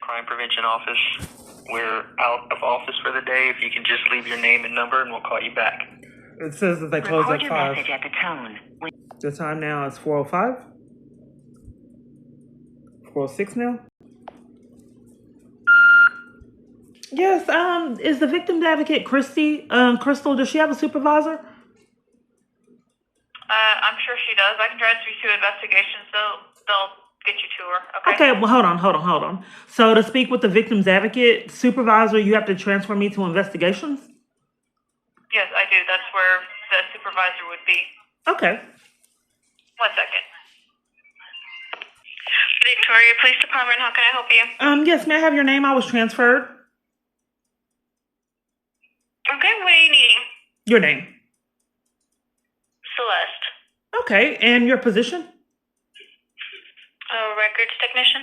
Crime Prevention Office. We're out of office for the day. If you can just leave your name and number, and we'll call you back. It says that they close Record at your 5. message at the tone. The time now is 4:05. 4:06 now. Yes. Is the victim's advocate Crystal? Does she have a supervisor? I'm sure she does. I can transfer you to investigations. They'll get you to her. Okay. Okay. Well, hold on. So to speak with the victim's advocate supervisor, you have to transfer me to investigations. Yes, I do. That's where the supervisor would be. Okay. 1 second. Victoria Police Department, how can I help you? Yes, may I have your name? I was transferred. Okay, what are you needing? Your name. Celeste. Okay, and your position? Records technician?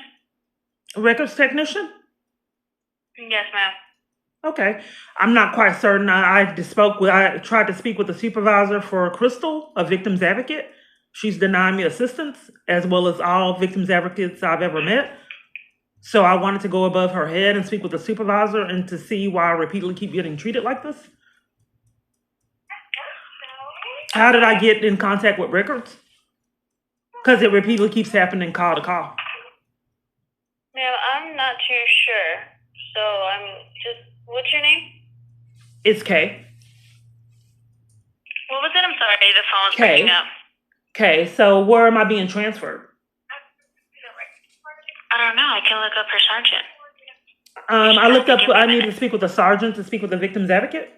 Records technician? Yes, ma'am. Okay. I'm not quite certain. I tried to speak with the supervisor for Crystal, a victim's advocate. She's denied me assistance, as well as all victims advocates I've ever met. So I wanted to go above her head and speak with the supervisor and to see why I repeatedly keep getting treated like this. How did I get in contact with records? Because it repeatedly keeps happening call to call. Ma'am, I'm not too sure. So what's your name? It's Kay. What was it? I'm sorry, the phone was Kay. breaking up. Okay, so where am I being transferred? I don't know. I can look up her sergeant. I need to speak with the sergeant to speak with the victim's advocate.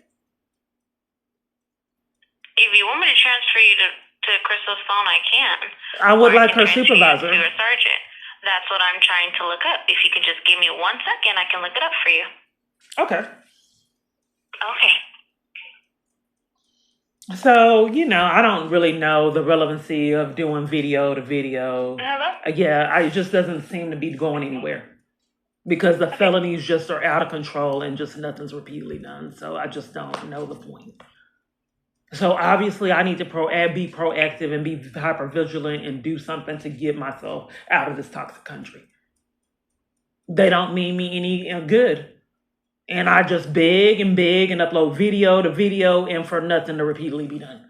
If you want me to transfer you to Crystal's phone, I can. I would Or I like can her transfer you supervisor. to a sergeant. That's what I'm trying to look up. If you could just give me 1 second, I can look it up for you. Okay. Okay. So, I don't really know the relevancy of doing video to video. Hello? Yeah, it just doesn't seem to be going anywhere. Because the felonies just are out of control and just nothing's repeatedly done. So I just don't know the point. So obviously I need to be proactive and be hyper vigilant and do something to get myself out of this toxic country. They don't mean me any good. And I just beg and upload video to video and for nothing to repeatedly be done.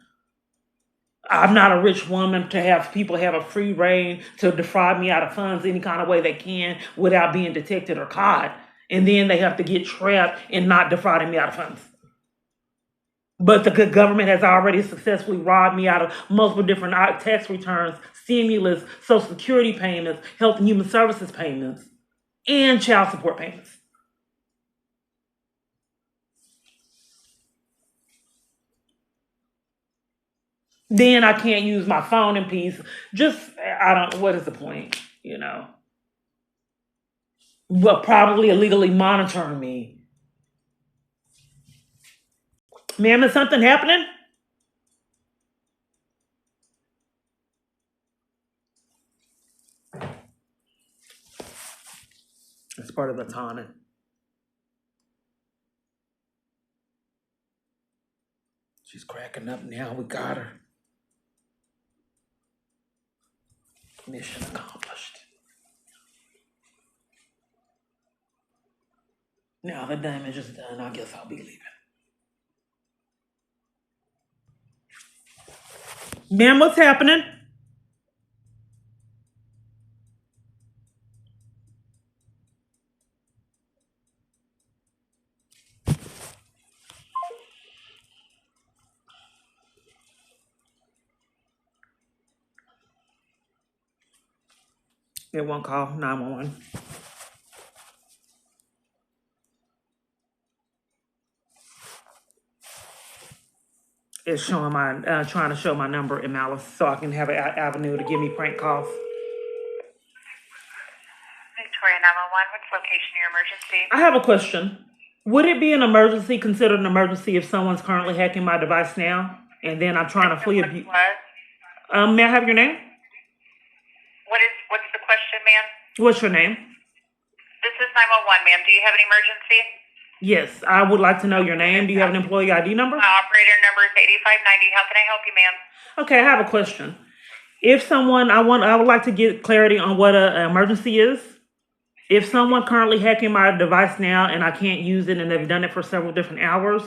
I'm not a rich woman to have people have a free reign to defraud me out of funds any kind of way they can without being detected or caught. And then they have to get trapped in not defrauding me out of funds. But the good government has already successfully robbed me out of multiple different tax returns, stimulus, Social Security payments, Health and Human Services payments, and child support payments. Then I can't use my phone in peace. What is the point, But probably illegally monitoring me. Ma'am, is something happening? It's part of the taunting. She's cracking up now. We got her. Mission accomplished. Now the damage is done. I guess I'll be leaving. Ma'am, what's happening? It won't call 911. It's showing trying to show my number in Malice so I can have an avenue to give me prank calls. Victoria 911, what's the location of your emergency? I have a question. Would it be an emergency, considered an emergency, if someone's currently hacking my device now and then I'm trying to flee abuse? What? May I have your name? What's the question, ma'am? What's your name? This is 911, ma'am. Do you have an emergency? Yes, I would like to know your name. Do you have an employee ID number? My operator number is 8590. How can I help you, ma'am? Okay, I have a question. If someone, I would like to get clarity on what an emergency is. If someone currently hacking my device now and I can't use it and they've done it for several different hours,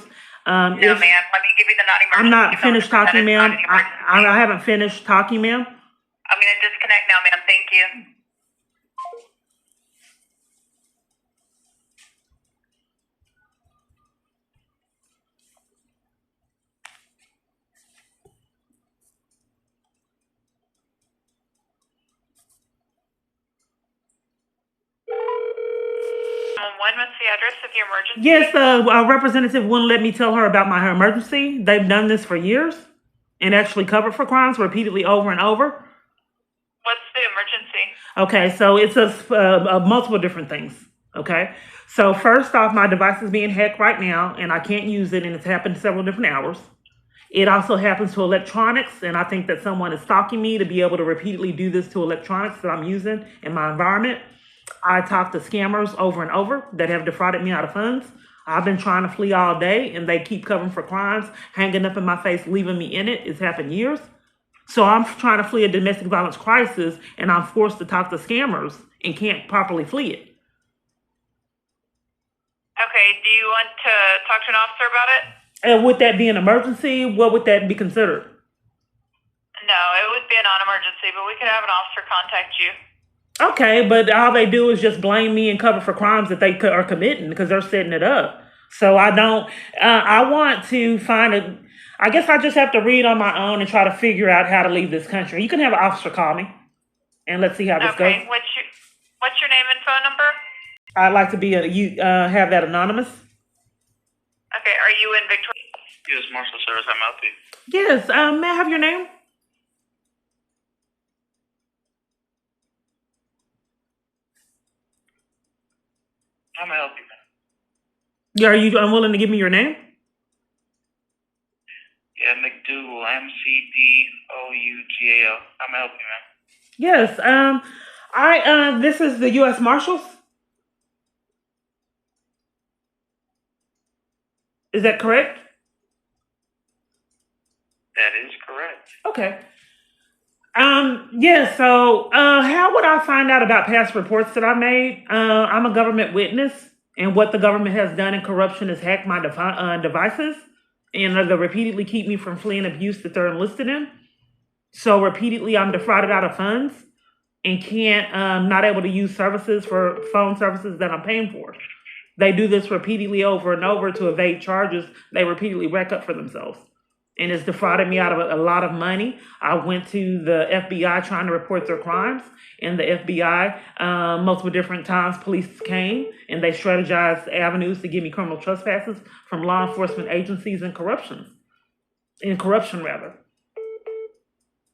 No, if ma'am. Let me give you the I'm non-emergency not phone finished number. That talking, is not ma'am. an emergency. I haven't finished talking, ma'am. I'm going to disconnect now, ma'am. Thank you. What's the address of your emergency? Yes, a representative wouldn't let me tell her about my emergency. They've done this for years and actually covered for crimes repeatedly over and over. What's the emergency? Okay, so it's a multiple different things. Okay, so first off, my device is being hacked right now, and I can't use it, and it's happened several different hours. It also happens to electronics, and I think that someone is stalking me to be able to repeatedly do this to electronics that I'm using in my environment. I talk to scammers over and over that have defrauded me out of funds. I've been trying to flee all day, and they keep covering for crimes, hanging up in my face, leaving me in it. It's happened years. So I'm trying to flee a domestic violence crisis, and I'm forced to talk to scammers and can't properly flee it. Okay, do you want to talk to an officer about it? And would that be an emergency? What would that be considered? No, it would be a non-emergency, but we could have an officer contact you. Okay, but all they do is just blame me and cover for crimes that they are committing because they're setting it up. So I don't, I want to find a, I guess I just have to read on my own and try to figure out how to leave this country. You can have an officer call me and let's see how this Okay, goes. what's your name and phone number? I'd like to be have that anonymous. Okay, are you in Victoria? Yes, Marshal Service, I'm out there. Yes, may I have your name? I'm gonna help you, man. Yeah, are you unwilling to give me your name? Yeah, McDougal, McDougal. I'm gonna help you, man. Yes, this is the U.S. Marshals. Is that correct? That is correct. Okay. Yeah, so how would I find out about past reports that I made? I'm a government witness, and what the government has done in corruption is hack my devices, and they repeatedly keep me from fleeing abuse that they're enlisted in. So repeatedly, I'm defrauded out of funds and can't, not able to use services for phone services that I'm paying for. They do this repeatedly over and over to evade charges they repeatedly rack up for themselves. And it's defrauded me out of a lot of money. I went to the FBI trying to report their crimes, and the FBI, multiple different times, police came and they strategized avenues to give me criminal trespasses from law enforcement agencies and corruption rather.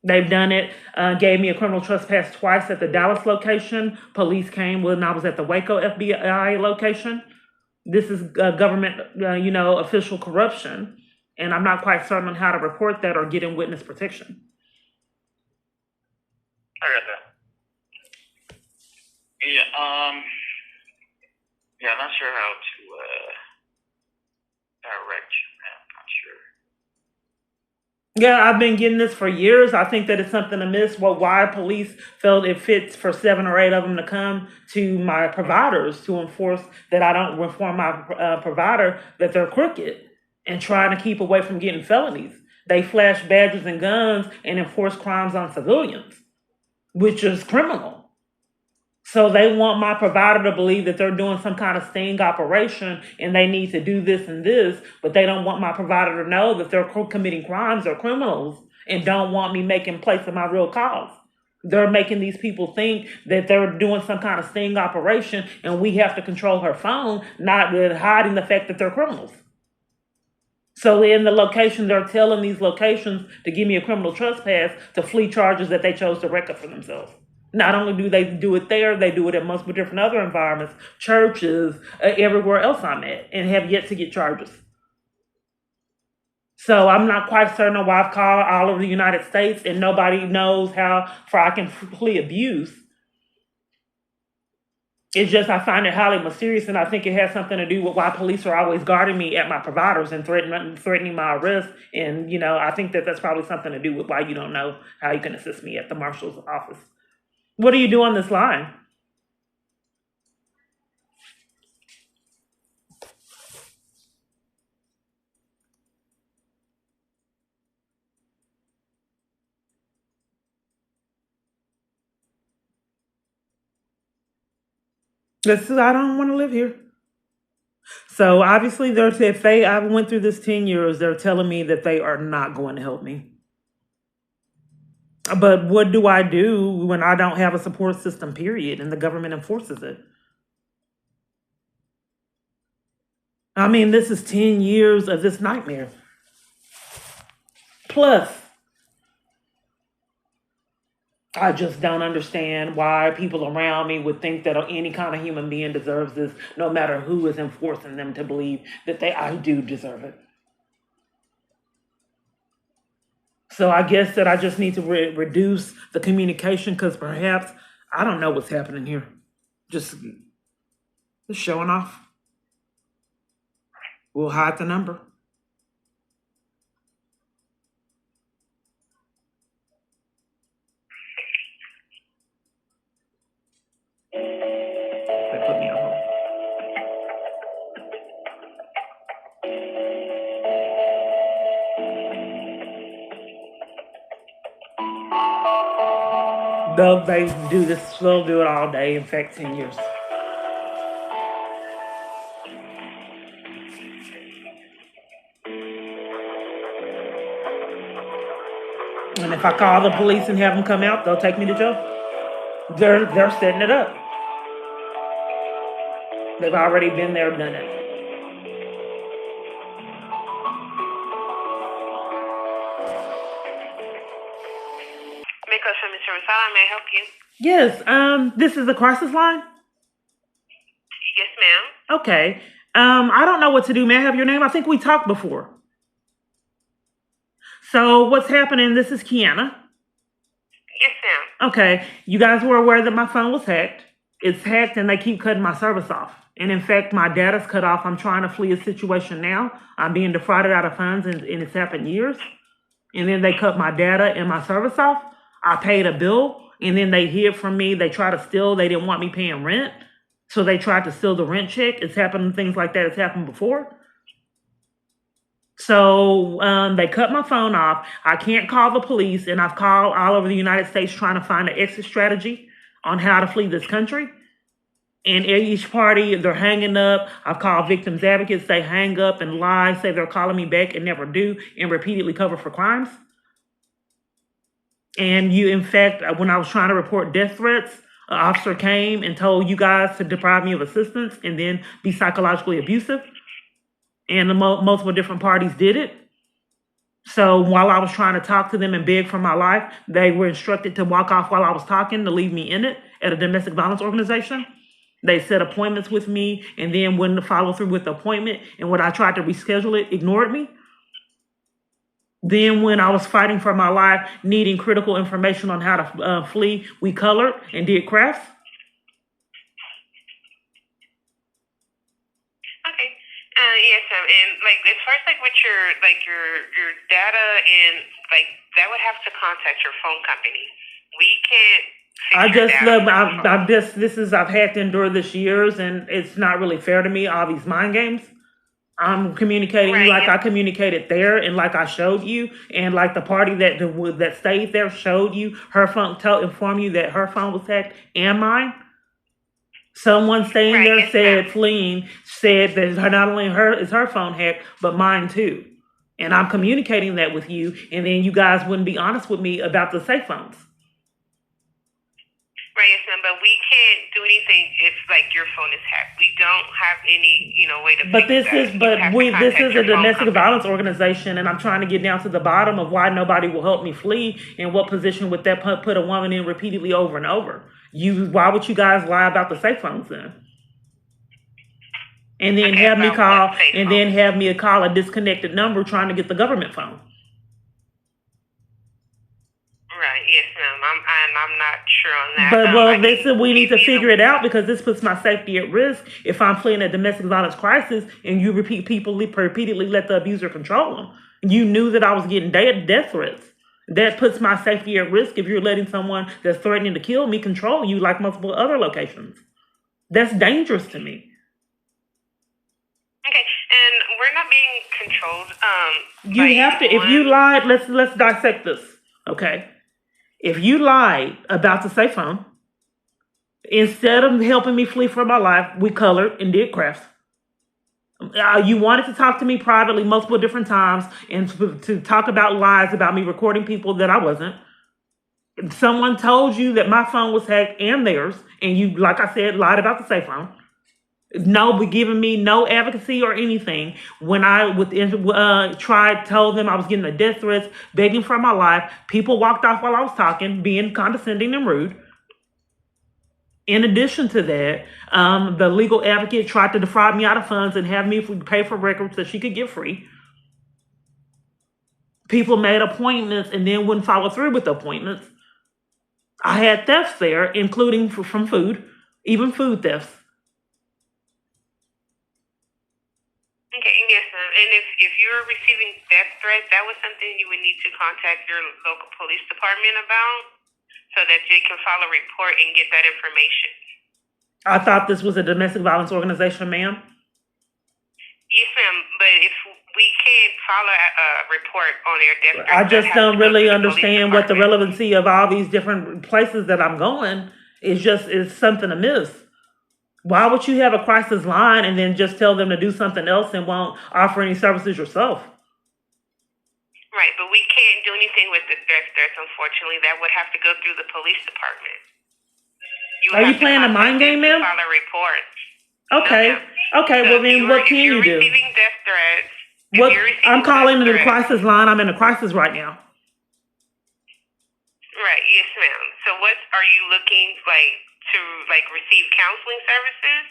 They've done it, gave me a criminal trespass twice at the Dallas location. Police came when I was at the Waco FBI location. This is government, official corruption. And I'm not quite certain on how to report that or get in witness protection. I got that. Yeah, I'm not sure how to direct you, man. I'm not sure. Yeah, I've been getting this for years. I think that it's something amiss. Why police felt it fits for 7 or 8 of them to come to my providers to enforce that I don't inform my provider that they're crooked and trying to keep away from getting felonies. They flash badges and guns and enforce crimes on civilians, which is criminal. So they want my provider to believe that they're doing some kind of sting operation and they need to do this and this, but they don't want my provider to know that they're committing crimes or criminals and don't want me making place of my real cause. They're making these people think that they're doing some kind of sting operation and we have to control her phone, not hiding the fact that they're criminals. So in the location, they're telling these locations to give me a criminal trespass to flee charges that they chose to wreck up for themselves. Not only do they do it there, they do it at multiple different other environments, churches, everywhere else I'm at, and have yet to get charges. So I'm not quite certain on why I've called all over the United States and nobody knows how far I can flee abuse. It's just I find it highly mysterious, and I think it has something to do with why police are always guarding me at my providers and threatening my arrest. And, I think that that's probably something to do with why you don't know how you can assist me at the Marshals office. What do you do on this line? I don't want to live here. So obviously, I went through this 10 years, they're telling me that they are not going to help me. But what do I do when I don't have a support system? Period, and the government enforces it. I mean, this is 10 years of this nightmare. Plus, I just don't understand why people around me would think that any kind of human being deserves this, no matter who is enforcing them to believe that I do deserve it. So I guess that I just need to reduce the communication because perhaps I don't know what's happening here. Just showing off. We'll hide the number. They put me on hold. They do this. They'll do it all day. In fact, 10 years. And if I call the police and have them come out, they'll take me to jail. They're setting it up. They've already been there, done it. Midcoast Crimes, how may I help you? Yes. This is the crisis line. Yes, ma'am. Okay. I don't know what to do. May I have your name? I think we talked before. So what's happening? This is Kiana. Yes, ma'am. Okay. You guys were aware that my phone was hacked. It's hacked and they keep cutting my service off. And in fact, my data's cut off. I'm trying to flee a situation now. I'm being defrauded out of funds and it's happened years. And then they cut my data and my service off. I paid a bill and then they hid from me. They tried to steal. They didn't want me paying rent. So they tried to steal the rent check. It's happened, things like that. It's happened before. So they cut my phone off. I can't call the police. And I've called all over the United States trying to find an exit strategy on how to flee this country. And at each party, they're hanging up. I've called victims advocates. They hang up and lie, say they're calling me back and never do, and repeatedly cover for crimes. And in fact, when I was trying to report death threats, an officer came and told you guys to deprive me of assistance and then be psychologically abusive. And multiple different parties did it. So while I was trying to talk to them and beg for my life, they were instructed to walk off while I was talking, to leave me in it at a domestic violence organization. They set appointments with me and then wouldn't follow through with the appointment. And when I tried to reschedule it, ignored me. Then when I was fighting for my life, needing critical information on how to flee, we colored and did crafts. Okay. Yes, ma'am. And as far as with your data and that would have to contact your phone company. We can't. I've had to endure this years, and it's not really fair to me. All these mind games. I'm communicating like I communicated there, and like I showed you, and like the party that stayed there showed you. Her phone informed you that her phone was hacked and mine. Someone staying there said that not only is her phone hacked, but mine too. And I'm communicating that with you, and then you guys wouldn't be honest with me about the safe phones. Right, yes, ma'am, but we can't do anything if your phone is hacked. We don't have any, way to. But this is a domestic violence organization, and I'm trying to get down to the bottom of why nobody will help me flee, and what position would that put a woman in repeatedly over and over. Why would you guys lie about the safe phones then? And then have me call a disconnected number trying to get the government phone. Right, yes, ma'am. I'm not sure on that. But they said we need to figure it out because this puts my safety at risk if I'm fleeing a domestic violence crisis and you repeatedly let the abuser control them. You knew that I was getting death threats. That puts my safety at risk if you're letting someone that's threatening to kill me control you like multiple other locations. That's dangerous to me. Okay, and we're not being controlled. You have to. If you lied, let's dissect this. Okay, if you lied about the safe phone, Instead of helping me flee for my life, we colored and did crafts. You wanted to talk to me privately multiple different times and to talk about lies about me recording people that I wasn't. Someone told you that my phone was hacked and theirs, and you, like I said, lied about the safe phone. No, but giving me no advocacy or anything. When I told them I was getting the death threats, begging for my life, people walked off while I was talking, being condescending and rude. In addition to that, the legal advocate tried to defraud me out of funds and have me pay for records that she could get free. People made appointments and then wouldn't follow through with the appointments. I had thefts there, including from food, even food thefts. Okay, yes, ma'am. And if you're receiving death threats, that was something you would need to contact your local police department about so that they can file a report and get that information. I thought this was a domestic violence organization, ma'am. Yes, ma'am. But if we can't file a report on your death threats, I that just has to don't go really to the police understand what the department. relevancy of all these different places that I'm going is. Something amiss. Why would you have a crisis line and then just tell them to do something else and won't offer any services yourself? Right, but we can't do anything with the death threats, unfortunately. That would have to go through the police department. Are you playing a mind game, ma'am? File a report. Okay. No, ma'am. Okay, So well then what can you if you're do? receiving death threats, What I'm calling death the threats, crisis line. I'm in a crisis right now. right, yes, ma'am. So what are you looking to receive counseling services?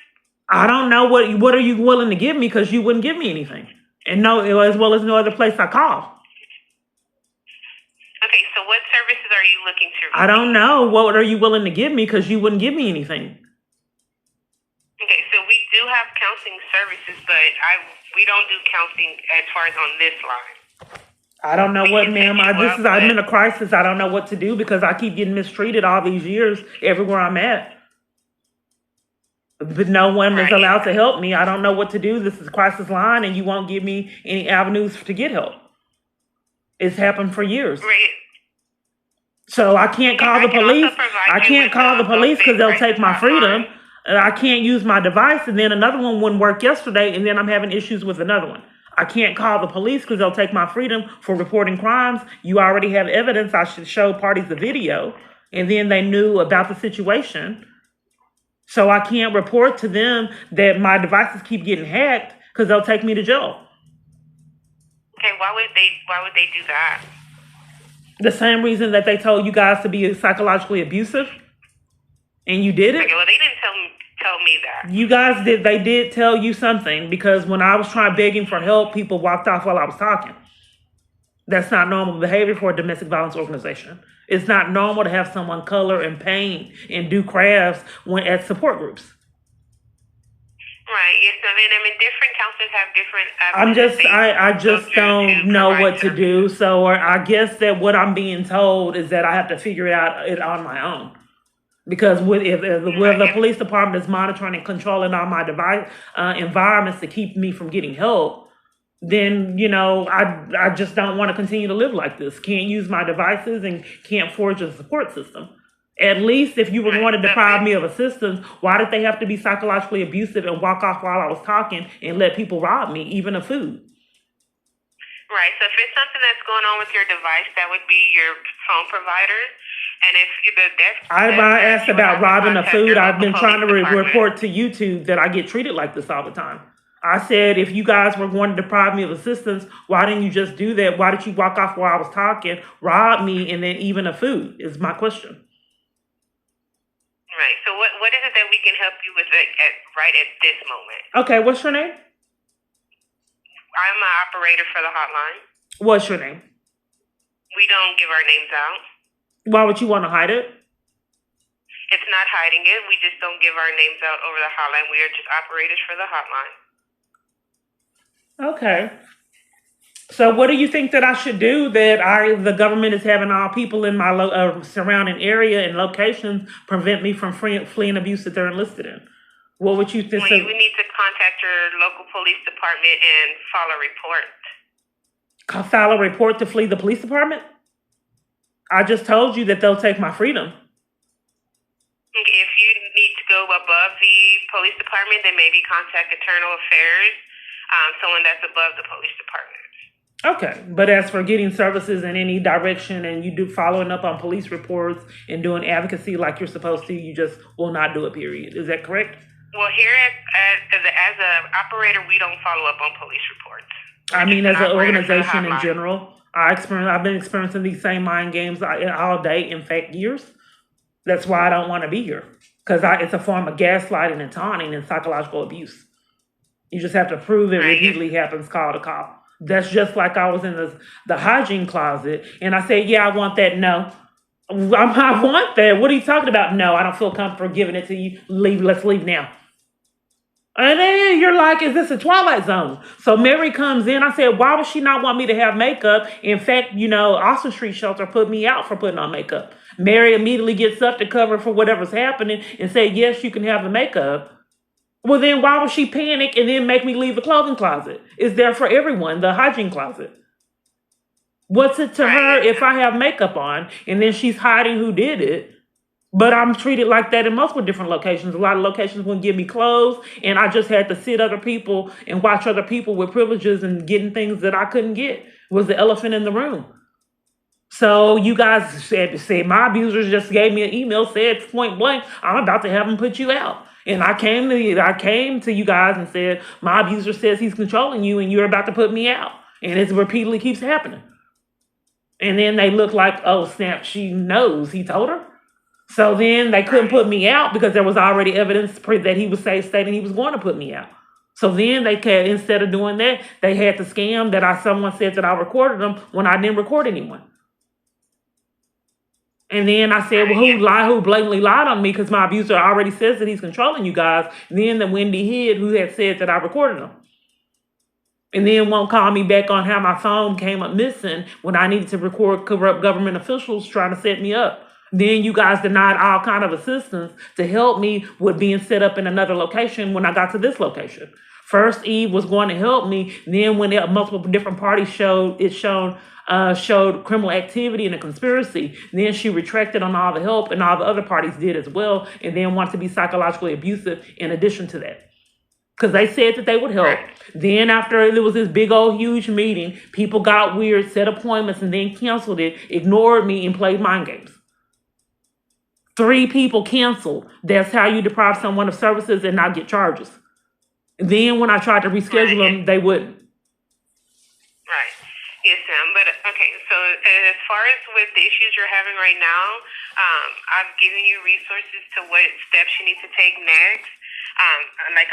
I don't know what are you willing to give me because you wouldn't give me anything. And no, as well as no other place I call. Okay, so what services are you looking to receive? I don't know. What are you willing to give me because you wouldn't give me anything? Okay, so we do have counseling services, but we don't do counseling as far as on this line. I don't know what, ma'am. I'm in a but crisis. I don't know what to do because I keep getting mistreated all these years everywhere I'm at. But no one is right, allowed to help me. I don't know what to do. This is crisis line, and you won't give me any avenues to get help. It's happened for years. right. So I can't call the I can also police. provide I you can't with call the police because they'll crisis take my hotline. freedom. I can't use my device, and then another one wouldn't work yesterday, and then I'm having issues with another one. I can't call the police because they'll take my freedom for reporting crimes. You already have evidence. I should show parties the video, and then they knew about the situation. So I can't report to them that my devices keep getting hacked because they'll take me to jail. Okay, why would they do that? The same reason that they told you guys to be psychologically abusive, and you did it. Okay, well they didn't tell me that. You guys did. They did tell you something because when I was begging for help, people walked off while I was talking. That's not normal behavior for a domestic violence organization. It's not normal to have someone color and paint and do crafts at support groups. Right. Yes, I mean, different counselors have different. I just don't know what to do. So I guess that what I'm being told is that I have to figure it out on my own. Because if the police department is monitoring and controlling all my device environments to keep me from getting help, then I just don't want to continue to live like this. Can't use my devices and can't forge a support system. At least if you were going to deprive me of assistance, why did they have to be psychologically abusive and walk off while I was talking and let people rob me, even of food? Right. So if it's something that's going on with your device, that would be your phone provider. And if I asked about robbing of food. I've been trying to report to YouTube that I get treated like this all the time. I said, if you guys were going to deprive me of assistance, why didn't you just do that? Why did you walk off while I was talking, rob me, and then even of food is my question. Right. So what is it that we can help you with right at this moment? Okay, what's your name? I'm an operator for the hotline. What's your name? We don't give our names out. Why would you want to hide it? It's not hiding it. We just don't give our names out over the hotline. We are just operators for the hotline. Okay. So what do you think that I should do that the government is having all people in my surrounding area and locations prevent me from fleeing abuse that they're enlisted in? What would you think? Well, you would need to contact your local police department and file a report. File a report to flee the police department? I just told you that they'll take my freedom. If you need go above the police department, then maybe contact Internal Affairs, someone that's above the police department. Okay, but as for getting services in any direction and you do following up on police reports and doing advocacy like you're supposed to, you just will not do it, period. Is that correct? Well, here as an operator, we don't follow up on police reports. I mean, as an organization in general, I've been experiencing these same mind games all day, in fact, years. That's why I don't want to be here, because it's a form of gaslighting and taunting and psychological abuse. You just have to prove it repeatedly happens call to call. That's just like I was in the hygiene closet and I said, yeah, I want that. No, I want that. What are you talking about? No, I don't feel comfortable giving it to you. Let's leave now. And then you're like, is this a Twilight Zone? So Mary comes in. I said, why would she not want me to have makeup? In fact, Austin Street Shelter put me out for putting on makeup. Mary immediately gets up to cover for whatever's happening and say, yes, you can have the makeup. Well, then why would she panic and then make me leave the clothing closet? It's there for everyone, the hygiene closet. What's it to her if I have makeup on and then she's hiding who did it? But I'm treated like that in multiple different locations. A lot of locations wouldn't give me clothes, and I just had to sit other people and watch other people with privileges and getting things that I couldn't get. It was the elephant in the room. So you guys said my abusers just gave me an email, said point blank, I'm about to have them put you out. And I came to you guys and said, my abuser says he's controlling you and you're about to put me out. And it repeatedly keeps happening. And then they look like, oh, snap, she knows. He told her. So then they couldn't put me out because there was already evidence that he was stating he was going to put me out. So then instead of doing that, they had to scam that someone said that I recorded them when I didn't record anyone. And then I said, well, who blatantly lied on me because my abuser already says that he's controlling you guys. And then the Wendy Head who had said that I recorded them. And then won't call me back on how my phone came up missing when I needed to record corrupt government officials trying to set me up. Then you guys denied all kind of assistance to help me with being set up in another location when I got to this location. First, Eve was going to help me. Then when multiple different parties showed criminal activity and a conspiracy, then she retracted on all the help and all the other parties did as well, and then wanted to be psychologically abusive in addition to that. Because they said that they would help. Then after there was this big old huge meeting, people got weird, set appointments, and then canceled it, ignored me, and played mind games. 3 people canceled. That's how you deprive someone of services and not get charges. Then when I tried to reschedule them, they wouldn't. Right. Yes, ma'am. But okay, so as far as with the issues you're having right now, I've given you resources to what steps you need to take next.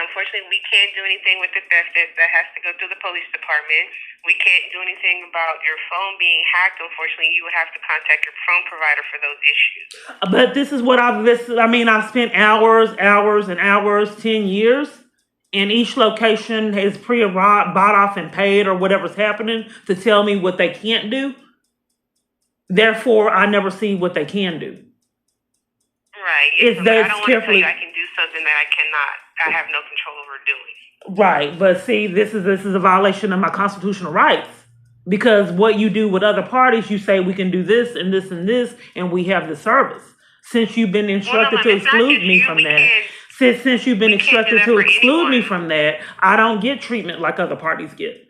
Unfortunately, we can't do anything with the theft. That has to go through the police department. We can't do anything about your phone being hacked. Unfortunately, you would have to contact your phone provider for those issues. But this is what I've spent hours and hours, 10 years. And each location has bought off and paid or whatever's happening to tell me what they can't do. Therefore, I never see what they can do. Right. I don't want to tell you I can do something that I cannot. I have no control over doing. Right. But see, this is a violation of my constitutional rights. Because what you do with other parties, you say we can do this and this and this, and we have the service. Since you've been instructed to exclude me from that. Since you've been instructed to exclude me from that, I don't get treatment like other parties get.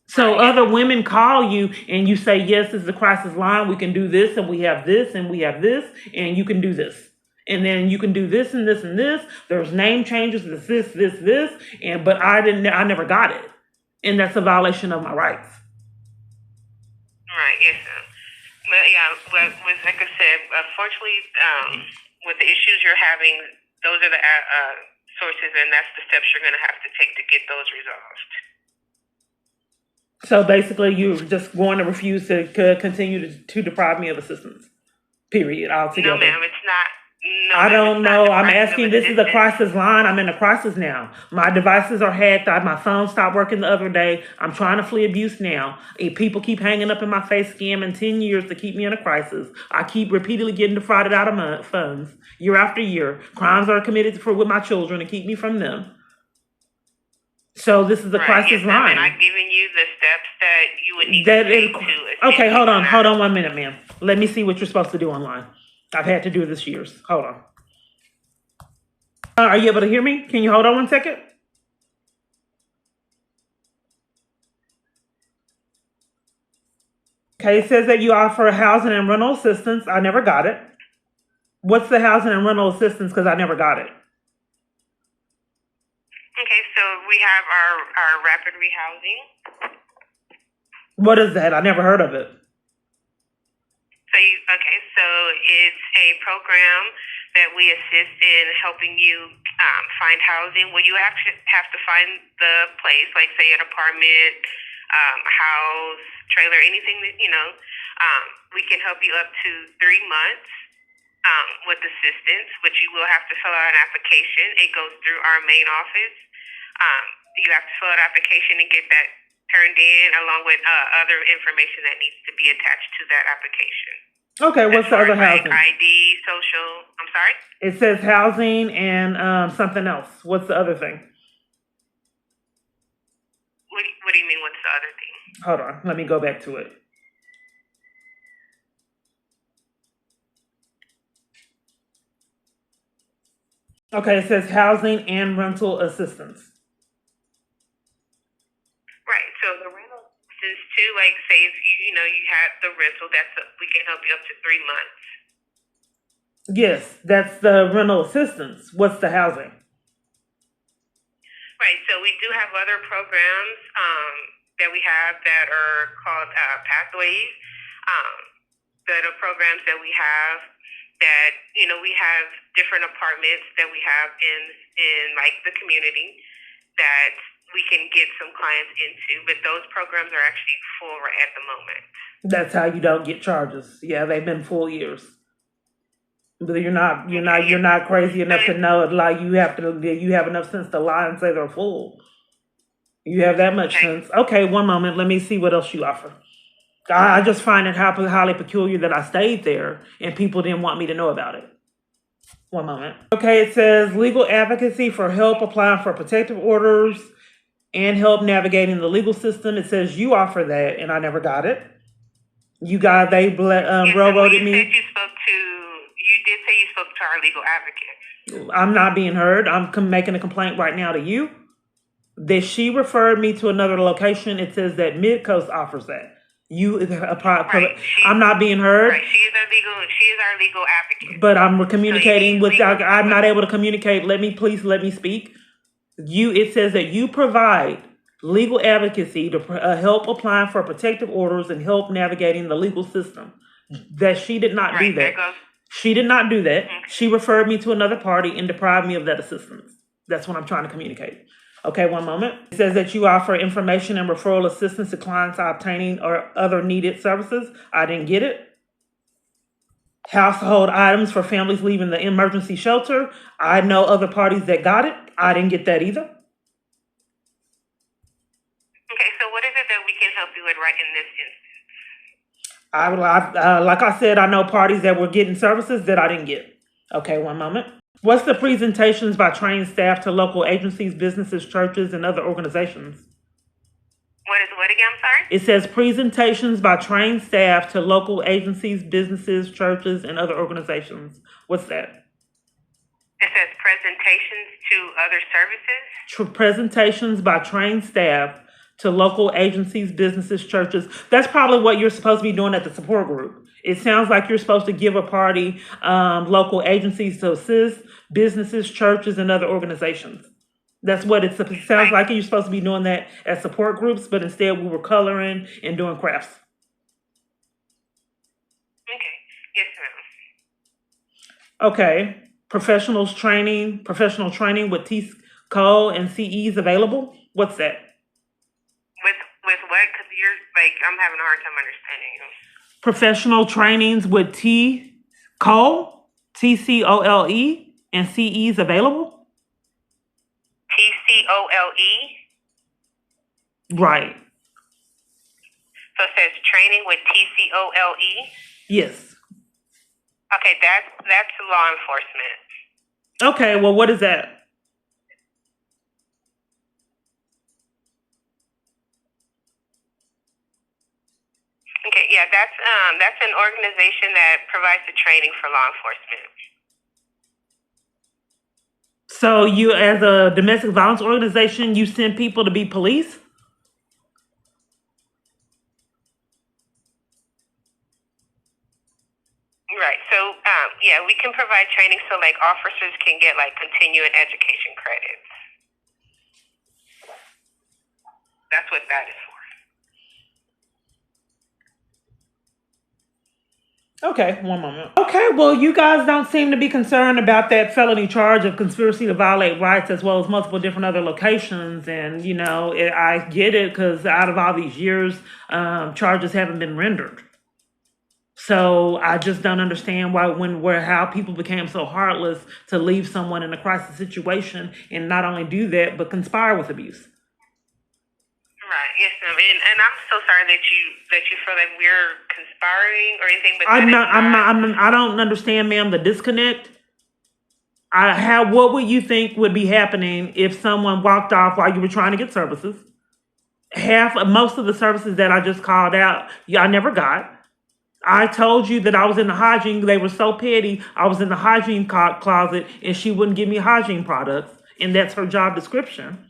So other women call you and you say, yes, this is a crisis line. We can do this and we have this and we have this and you can do this. And then you can do this and this and this. There's name changes, this. But I never got it. And that's a violation of my rights. Right, yes, sir. But yeah, like I said, unfortunately, with the issues you're having, those are the sources, and that's the steps you're going to have to take to get those resolved. So basically, you're just going to refuse to continue to deprive me of assistance, period, altogether. No, ma'am, it's not. No, I don't know. I'm asking, this is a crisis line. I'm in a crisis now. My devices are hacked. My phone stopped working the other day. I'm trying to flee abuse now. People keep hanging up in my face, scamming 10 years to keep me in a crisis. I keep repeatedly getting defrauded out of my funds year after year. Crimes are committed with my children to keep me from them. So this is a crisis line. And I've given you the steps that you would need to take to. Okay, hold on 1 minute, ma'am. Let me see what you're supposed to do online. I've had to do this years. Hold on. Are you able to hear me? Can you hold on one second? Okay, it says that you offer housing and rental assistance. I never got it. What's the housing and rental assistance? Because I never got it. Okay, so we have our rapid rehousing. What is that? I never heard of it. So it's a program that we assist in helping you find housing. Well, you actually have to find the place, like say an apartment, house, trailer, anything that we can help you up to 3 months with assistance, which you will have to fill out an application. It goes through our main office. You have to fill out an application and get that turned in, along with other information that needs to be attached to that application. Okay, what's the other housing? ID, social. I'm sorry? It says housing and something else. What's the other thing? What do you mean, what's the other thing? Hold on, let me go back to it. Okay, it says housing and rental assistance. Right. So the rental assistance too, like say if you have the rental, we can help you up to 3 months. Yes, that's the rental assistance. What's the housing? Right. So we do have other programs that we have that are called pathways. That are programs that we have that we have different apartments that we have in like the community that we can get some clients into, but those programs are actually full right at the moment. That's how you don't get charges. Yeah, they've been full years. But you're not crazy enough to know it. Like you have enough sense to lie and say they're full. You have that much sense. Okay, one moment. Let me see what else you offer. I just find it highly peculiar that I stayed there and people didn't want me to know about it. One moment. Okay, it says legal advocacy for help applying for protective orders and help navigating the legal system. It says you offer that, and I never got it. They railroaded me. You did say you spoke to our legal advocate. I'm not being heard. I'm making a complaint right now to you. That she referred me to another location. It says that Midcoast offers that. I'm not being heard. Right. She is our legal advocate. But I'm communicating I'm not able to communicate. Let me speak. It says that you provide legal advocacy to help applying for protective orders and help navigating the legal system. That she did not do that. She did not do that. Mm-hmm. She referred me to another party and deprived me of that assistance. That's what I'm trying to communicate. Okay, one moment. It says that you offer information and referral assistance to clients obtaining or other needed services. I didn't get it. Household items for families leaving the emergency shelter. I know other parties that got it. I didn't get that either. Okay, so what is it that we can help you with right in this instance? Like I said, I know parties that were getting services that I didn't get. Okay, one moment. What's the presentations by trained staff to local agencies, businesses, churches, and other organizations? What is what again? I'm sorry? It says presentations by trained staff to local agencies, businesses, churches, and other organizations. What's that? It says presentations to other services? Presentations by trained staff to local agencies, businesses, churches. That's probably what you're supposed to be doing at the support group. It sounds like you're supposed to give a party local agencies to assist, businesses, churches, and other organizations. That's what it sounds like. You're supposed to be doing that at support groups, but instead we were coloring and doing crafts. Okay. Yes, ma'am. Okay. Professional training with TCO and CEs available. What's that? With what? Because I'm having a hard time understanding you. Professional trainings with TCOLE, TCOLE, and CEs available? TCOLE? Right. So it says training with TCOLE? Yes. Okay, that's law enforcement. Okay, well, what is that? Okay, yeah, that's an organization that provides the training for law enforcement. So you, as a domestic violence organization, you send people to be police? Right. So, yeah, we can provide training so like officers can get like continuing education credits. That's what that is for. Okay, one moment. Okay, well, you guys don't seem to be concerned about that felony charge of conspiracy to violate rights as well as multiple different other locations. And, I get it because out of all these years, charges haven't been rendered. So I just don't understand how people became so heartless to leave someone in a crisis situation and not only do that, but conspire with abuse. Right. Yes, ma'am. And I'm so sorry that you feel like we're conspiring or anything. But I don't understand, ma'am, the disconnect. What would you think would be happening if someone walked off while you were trying to get services? Most of the services that I just called out, I never got. I told you that I was in the hygiene. They were so petty. I was in the hygiene closet, and she wouldn't give me hygiene products, and that's her job description.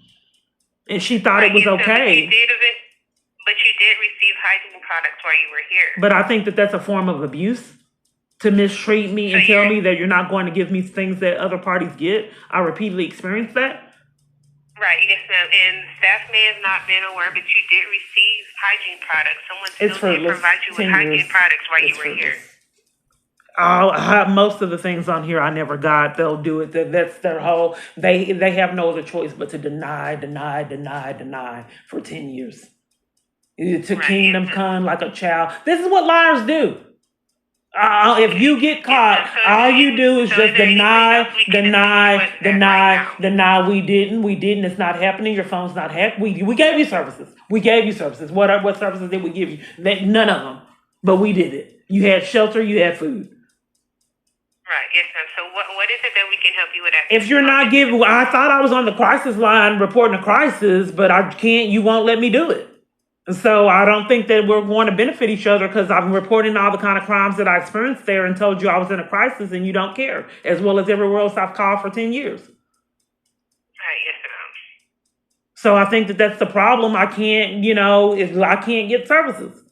And she thought it was okay. But you did receive hygiene products while you were here. But I think that that's a form of abuse to mistreat me and tell me that you're not going to give me things that other parties get. I repeatedly experienced that. Right, yes, ma'am. And staff may have not been aware, but you did receive hygiene products. Someone still did provide you with hygiene products while you were here. Most of the things on here I never got. They'll do it. That's their whole. They have no other choice but to deny for 10 years. To kingdom come like a child. This is what liars do. If you get caught, all you do is just deny. We didn't. It's not happening. Your phone's not hacked. We gave you services. What services did we give you? None of them. But we did it. You had shelter. You had food. Right. Yes, ma'am. So what is it that we can help you with? If you're not giving, I thought I was on the crisis line reporting a crisis, but I can't. You won't let me do it. So I don't think that we're going to benefit each other because I'm reporting all the kind of crimes that I experienced there and told you I was in a crisis and you don't care, as well as everywhere else I've called for 10 years. Right, yes, ma'am. So I think that that's the problem. I can't get services.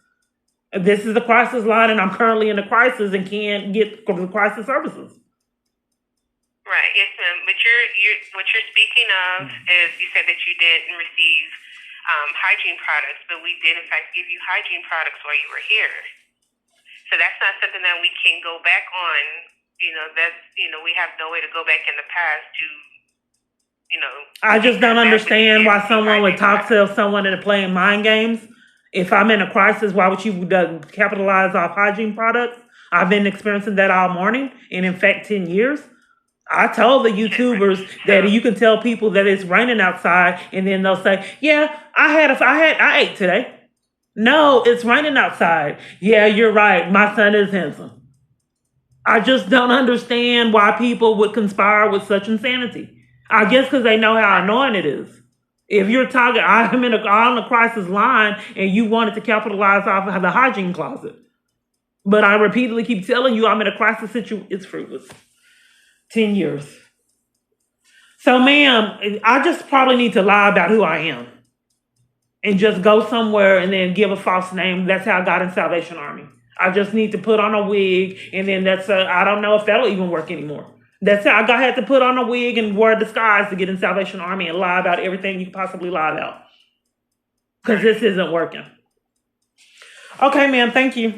This is the crisis line and I'm currently in a crisis and can't get the crisis services. Right, yes, ma'am. But what you're speaking of is you said that you didn't receive hygiene products, but we did in fact give you hygiene products while you were here. So that's not something that we can go back on. We have no way to go back in the past to, I just don't understand why someone would talk to someone into playing mind games. If I'm in a crisis, why would you capitalize off hygiene products? I've been experiencing that all morning, and in fact, 10 years. I told the YouTubers that you can tell people that it's raining outside, and then they'll say, "Yeah, I ate today." No, it's raining outside. Yeah, you're right. My son is handsome. I just don't understand why people would conspire with such insanity. I guess because they know how annoying it is. If you're talking, I'm on the crisis line, and you wanted to capitalize off of the hygiene closet, but I repeatedly keep telling you I'm in a crisis situation. It's fruitless. 10 years. So, ma'am, I just probably need to lie about who I am and just go somewhere and then give a false name. That's how I got in Salvation Army. I just need to put on a wig, and then I don't know if that'll even work anymore. That's how I had to put on a wig and wear a disguise to get in Salvation Army and lie about everything you could possibly lie about. Because this isn't working. Okay, ma'am, thank you.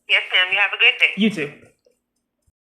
Yes, ma'am. You have a good day. You too.